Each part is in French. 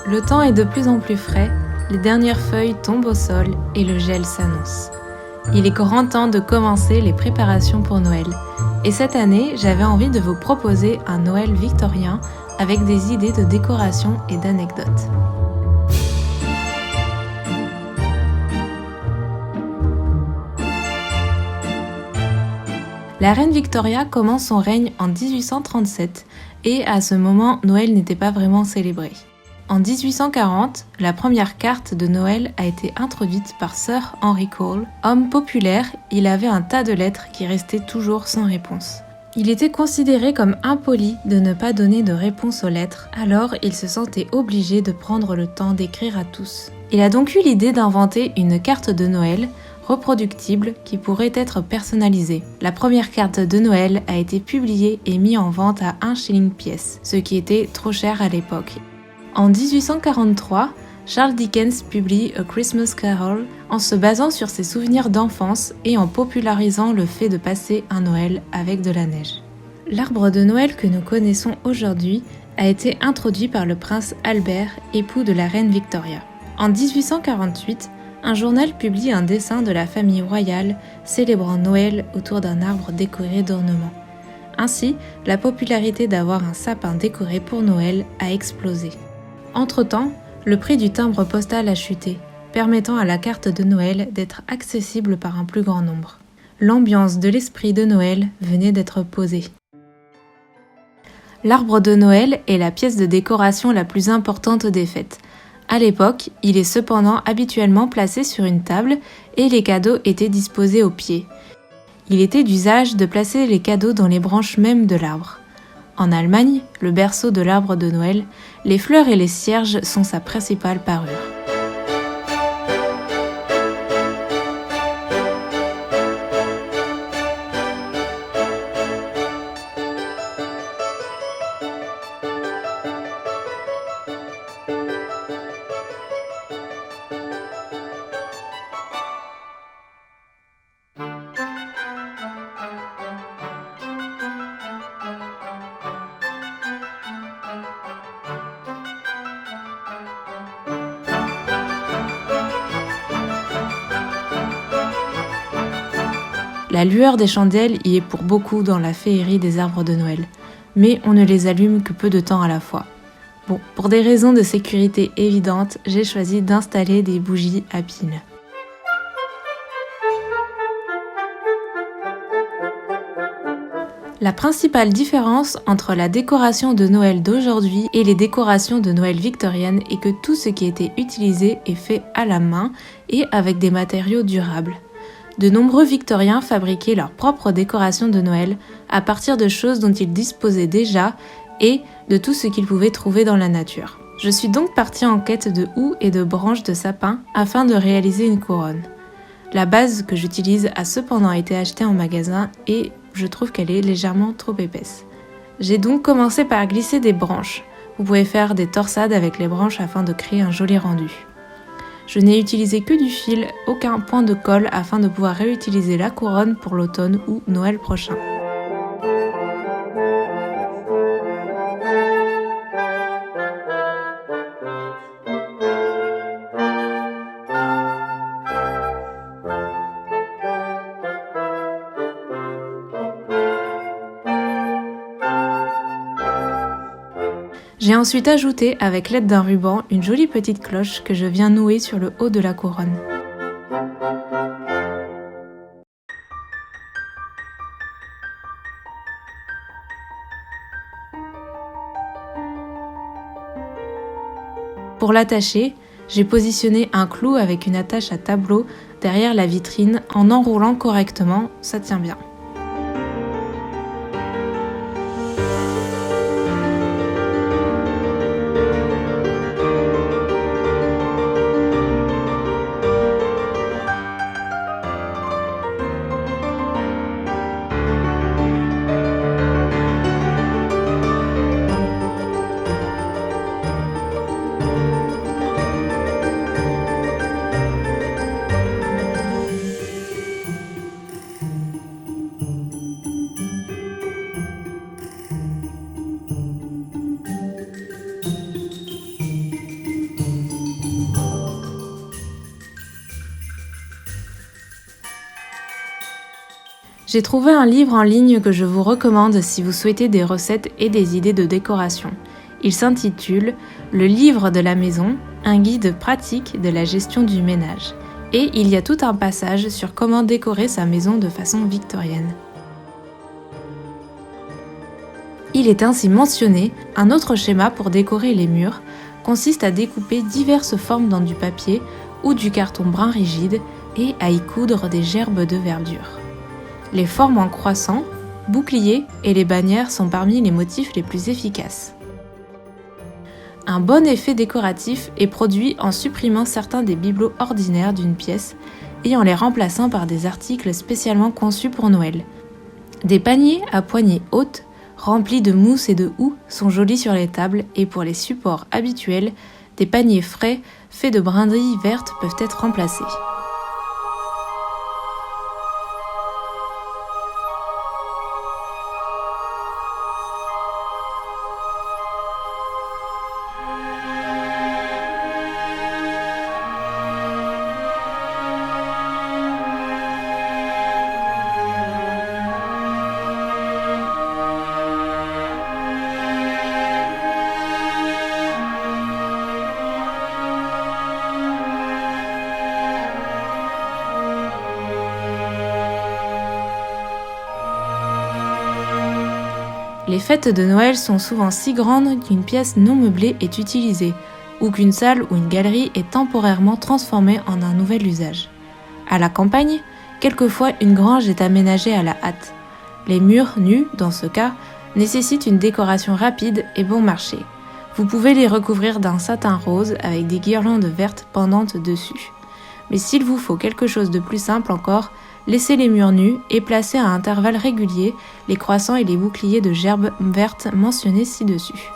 Le temps est de plus en plus frais, les dernières feuilles tombent au sol et le gel s'annonce. Il est grand temps de commencer les préparations pour Noël. Et cette année, j'avais envie de vous proposer un Noël victorien avec des idées de décoration et d'anecdotes. La reine Victoria commence son règne en 1837 et à ce moment, Noël n'était pas vraiment célébré. En 1840, la première carte de Noël a été introduite par Sir Henry Cole. Homme populaire, il avait un tas de lettres qui restaient toujours sans réponse. Il était considéré comme impoli de ne pas donner de réponse aux lettres, alors il se sentait obligé de prendre le temps d'écrire à tous. Il a donc eu l'idée d'inventer une carte de Noël reproductible qui pourrait être personnalisée. La première carte de Noël a été publiée et mise en vente à 1 shilling pièce, ce qui était trop cher à l'époque. En 1843, Charles Dickens publie A Christmas Carol en se basant sur ses souvenirs d'enfance et en popularisant le fait de passer un Noël avec de la neige. L'arbre de Noël que nous connaissons aujourd'hui a été introduit par le prince Albert, époux de la reine Victoria. En 1848, un journal publie un dessin de la famille royale célébrant Noël autour d'un arbre décoré d'ornements. Ainsi, la popularité d'avoir un sapin décoré pour Noël a explosé. Entre-temps, le prix du timbre postal a chuté, permettant à la carte de Noël d'être accessible par un plus grand nombre. L'ambiance de l'esprit de Noël venait d'être posée. L'arbre de Noël est la pièce de décoration la plus importante des fêtes. À l'époque, il est cependant habituellement placé sur une table et les cadeaux étaient disposés au pied. Il était d'usage de placer les cadeaux dans les branches mêmes de l'arbre. En Allemagne, le berceau de l'arbre de Noël, les fleurs et les cierges sont sa principale parure. La lueur des chandelles y est pour beaucoup dans la féerie des arbres de Noël, mais on ne les allume que peu de temps à la fois. Bon, pour des raisons de sécurité évidentes, j'ai choisi d'installer des bougies à piles. La principale différence entre la décoration de Noël d'aujourd'hui et les décorations de Noël victoriennes est que tout ce qui était utilisé est fait à la main et avec des matériaux durables. De nombreux Victoriens fabriquaient leurs propres décorations de Noël à partir de choses dont ils disposaient déjà et de tout ce qu'ils pouvaient trouver dans la nature. Je suis donc partie en quête de houx et de branches de sapin afin de réaliser une couronne. La base que j'utilise a cependant été achetée en magasin et je trouve qu'elle est légèrement trop épaisse. J'ai donc commencé par glisser des branches. Vous pouvez faire des torsades avec les branches afin de créer un joli rendu. Je n'ai utilisé que du fil, aucun point de colle afin de pouvoir réutiliser la couronne pour l'automne ou Noël prochain. J'ai ensuite ajouté avec l'aide d'un ruban une jolie petite cloche que je viens nouer sur le haut de la couronne. Pour l'attacher, j'ai positionné un clou avec une attache à tableau derrière la vitrine en enroulant correctement, ça tient bien. J'ai trouvé un livre en ligne que je vous recommande si vous souhaitez des recettes et des idées de décoration. Il s'intitule « Le livre de la maison, un guide pratique de la gestion du ménage ». Et il y a tout un passage sur comment décorer sa maison de façon victorienne. Il est ainsi mentionné, un autre schéma pour décorer les murs consiste à découper diverses formes dans du papier ou du carton brun rigide et à y coudre des gerbes de verdure. Les formes en croissant, boucliers et les bannières sont parmi les motifs les plus efficaces. Un bon effet décoratif est produit en supprimant certains des bibelots ordinaires d'une pièce et en les remplaçant par des articles spécialement conçus pour Noël. Des paniers à poignées hautes, remplis de mousse et de houx, sont jolis sur les tables et pour les supports habituels, des paniers frais faits de brindilles vertes peuvent être remplacés. Les fêtes de Noël sont souvent si grandes qu'une pièce non meublée est utilisée, ou qu'une salle ou une galerie est temporairement transformée en un nouvel usage. À la campagne, quelquefois une grange est aménagée à la hâte. Les murs nus, dans ce cas, nécessitent une décoration rapide et bon marché. Vous pouvez les recouvrir d'un satin rose avec des guirlandes vertes pendantes dessus. Mais s'il vous faut quelque chose de plus simple encore, laissez les murs nus et placez à intervalles réguliers les croissants et les boucliers de gerbes vertes mentionnés ci-dessus.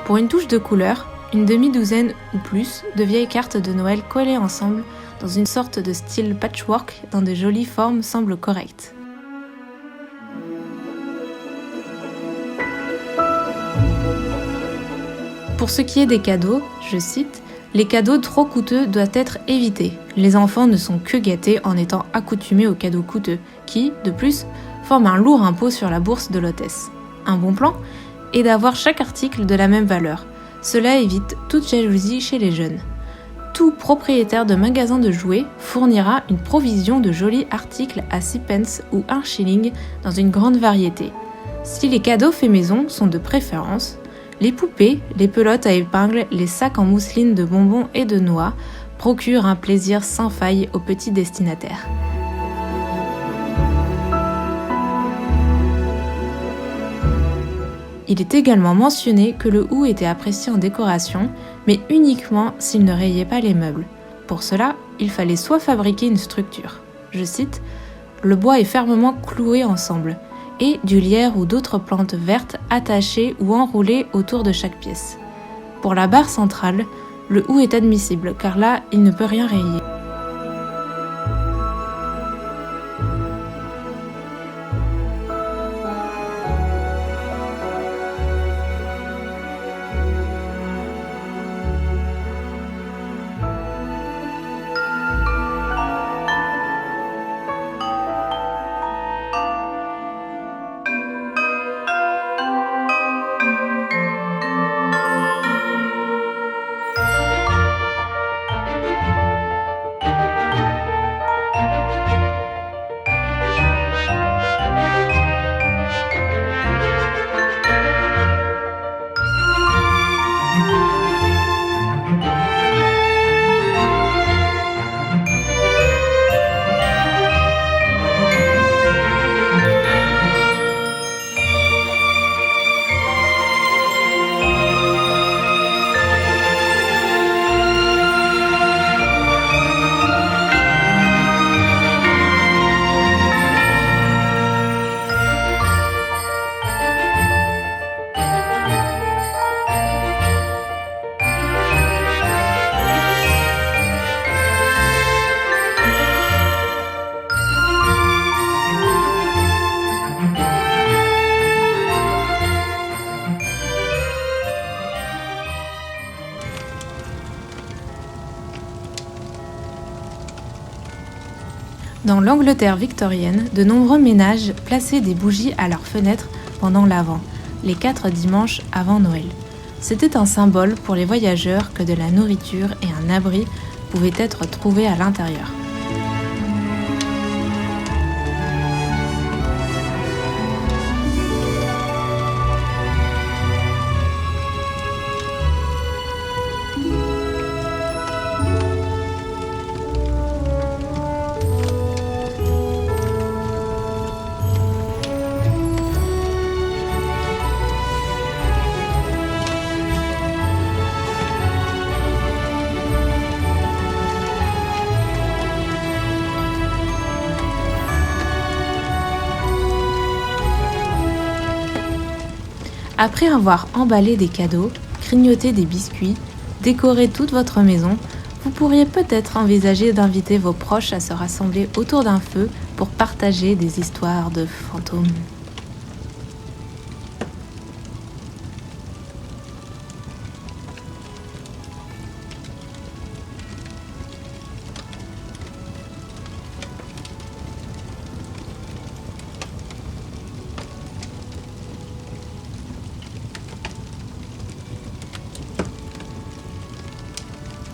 Pour une touche de couleur, une demi-douzaine ou plus de vieilles cartes de Noël collées ensemble dans une sorte de style patchwork dans de jolies formes semblent correctes. Pour ce qui est des cadeaux, je cite, « Les cadeaux trop coûteux doivent être évités. Les enfants ne sont que gâtés en étant accoutumés aux cadeaux coûteux, qui, de plus, forment un lourd impôt sur la bourse de l'hôtesse. Un bon plan est d'avoir chaque article de la même valeur. Cela évite toute jalousie chez les jeunes. Tout propriétaire de magasin de jouets fournira une provision de jolis articles à 6 pence ou 1 shilling dans une grande variété. Si les cadeaux faits maison sont de préférence, les poupées, les pelotes à épingles, les sacs en mousseline de bonbons et de noix procurent un plaisir sans faille aux petits destinataires. Il est également mentionné que le houx était apprécié en décoration, mais uniquement s'il ne rayait pas les meubles. Pour cela, il fallait soit fabriquer une structure, je cite, « Le bois est fermement cloué ensemble » et du lierre ou d'autres plantes vertes attachées ou enroulées autour de chaque pièce. Pour la barre centrale, le houx est admissible car là, il ne peut rien rayer. Dans l'Angleterre victorienne, de nombreux ménages plaçaient des bougies à leurs fenêtres pendant l'Avent, les 4 dimanches avant Noël. C'était un symbole pour les voyageurs que de la nourriture et un abri pouvaient être trouvés à l'intérieur. Après avoir emballé des cadeaux, grignoté des biscuits, décoré toute votre maison, vous pourriez peut-être envisager d'inviter vos proches à se rassembler autour d'un feu pour partager des histoires de fantômes.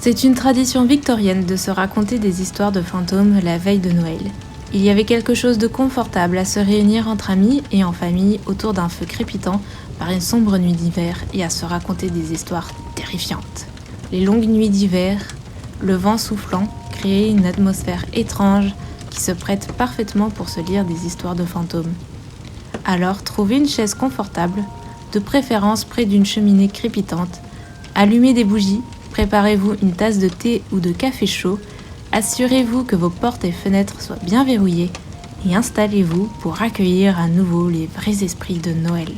C'est une tradition victorienne de se raconter des histoires de fantômes la veille de Noël. Il y avait quelque chose de confortable à se réunir entre amis et en famille autour d'un feu crépitant par une sombre nuit d'hiver et à se raconter des histoires terrifiantes. Les longues nuits d'hiver, le vent soufflant, créaient une atmosphère étrange qui se prête parfaitement pour se lire des histoires de fantômes. Alors trouvez une chaise confortable, de préférence près d'une cheminée crépitante, allumez des bougies, préparez-vous une tasse de thé ou de café chaud, assurez-vous que vos portes et fenêtres soient bien verrouillées et installez-vous pour accueillir à nouveau les vrais esprits de Noël.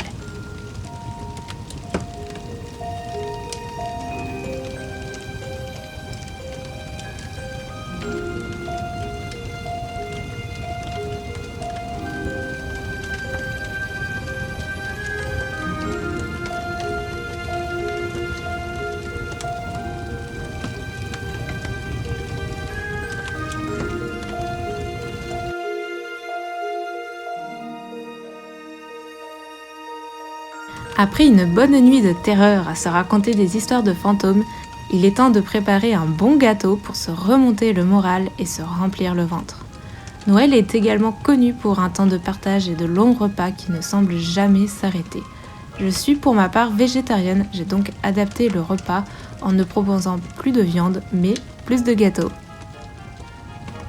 Après une bonne nuit de terreur à se raconter des histoires de fantômes, il est temps de préparer un bon gâteau pour se remonter le moral et se remplir le ventre. Noël est également connu pour un temps de partage et de longs repas qui ne semblent jamais s'arrêter. Je suis pour ma part végétarienne, j'ai donc adapté le repas en ne proposant plus de viande mais plus de gâteaux.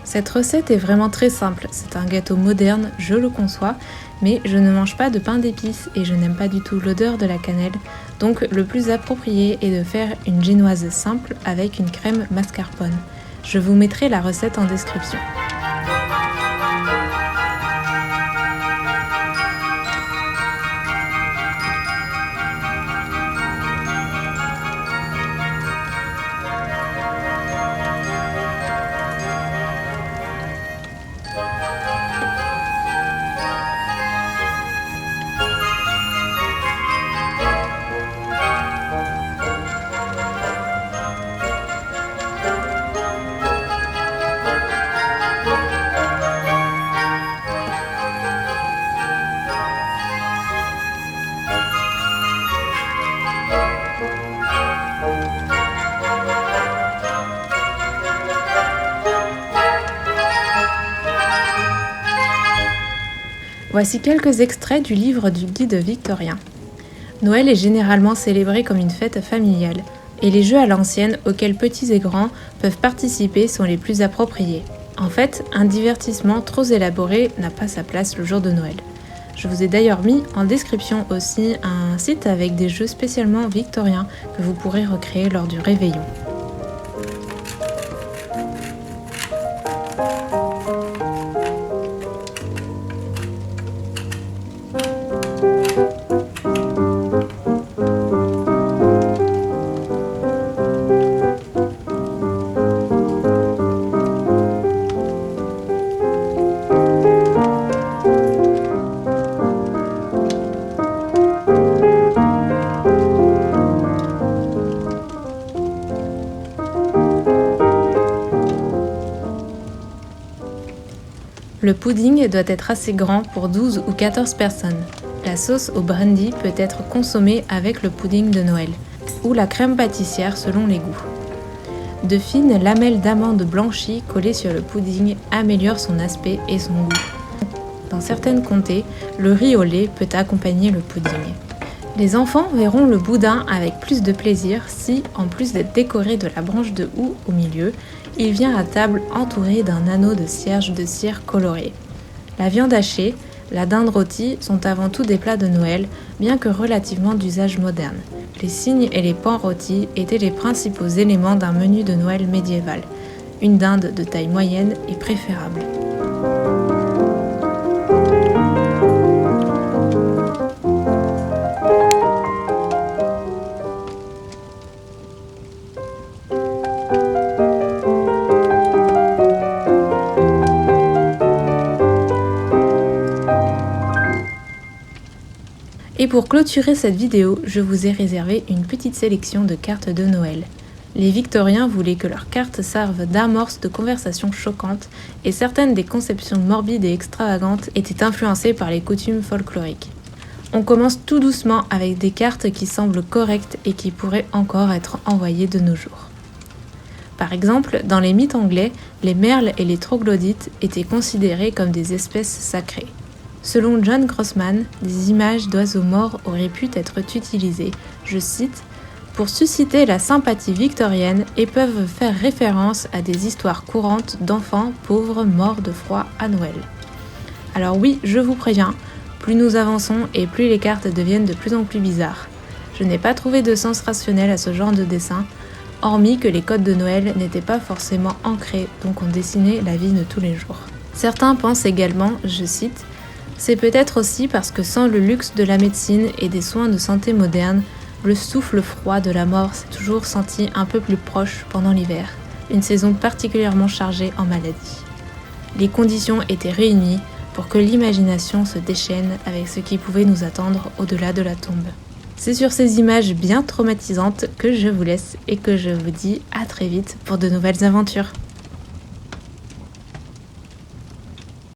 Cette recette est vraiment très simple, c'est un gâteau moderne, je le conçois, mais je ne mange pas de pain d'épices et je n'aime pas du tout l'odeur de la cannelle, donc le plus approprié est de faire une génoise simple avec une crème mascarpone. Je vous mettrai la recette en description. Voici quelques extraits du livre du guide victorien. Noël est généralement célébré comme une fête familiale, et les jeux à l'ancienne auxquels petits et grands peuvent participer sont les plus appropriés. En fait, un divertissement trop élaboré n'a pas sa place le jour de Noël. Je vous ai d'ailleurs mis en description aussi un site avec des jeux spécialement victoriens que vous pourrez recréer lors du réveillon. Le pudding doit être assez grand pour 12 ou 14 personnes. La sauce au brandy peut être consommée avec le pudding de Noël, ou la crème pâtissière selon les goûts. De fines lamelles d'amandes blanchies collées sur le pudding améliorent son aspect et son goût. Dans certaines comtés, le riz au lait peut accompagner le pudding. Les enfants verront le boudin avec plus de plaisir si, en plus d'être décoré de la branche de houx au milieu, il vient à table entouré d'un anneau de cierge de cire coloré. La viande hachée, la dinde rôtie sont avant tout des plats de Noël, bien que relativement d'usage moderne. Les cygnes et les paons rôtis étaient les principaux éléments d'un menu de Noël médiéval. Une dinde de taille moyenne est préférable. Et pour clôturer cette vidéo, je vous ai réservé une petite sélection de cartes de Noël. Les Victoriens voulaient que leurs cartes servent d'amorce de conversations choquantes et certaines des conceptions morbides et extravagantes étaient influencées par les coutumes folkloriques. On commence tout doucement avec des cartes qui semblent correctes et qui pourraient encore être envoyées de nos jours. Par exemple, dans les mythes anglais, les merles et les troglodytes étaient considérés comme des espèces sacrées. Selon John Grossman, des images d'oiseaux morts auraient pu être utilisées, je cite, « pour susciter la sympathie victorienne et peuvent faire référence à des histoires courantes d'enfants pauvres morts de froid à Noël. » Alors oui, je vous préviens, plus nous avançons et plus les cartes deviennent de plus en plus bizarres. Je n'ai pas trouvé de sens rationnel à ce genre de dessin, hormis que les codes de Noël n'étaient pas forcément ancrés, donc on dessinait la vie de tous les jours. Certains pensent également, je cite, c'est peut-être aussi parce que sans le luxe de la médecine et des soins de santé modernes, le souffle froid de la mort s'est toujours senti un peu plus proche pendant l'hiver, une saison particulièrement chargée en maladies. Les conditions étaient réunies pour que l'imagination se déchaîne avec ce qui pouvait nous attendre au-delà de la tombe. C'est sur ces images bien traumatisantes que je vous laisse et que je vous dis à très vite pour de nouvelles aventures.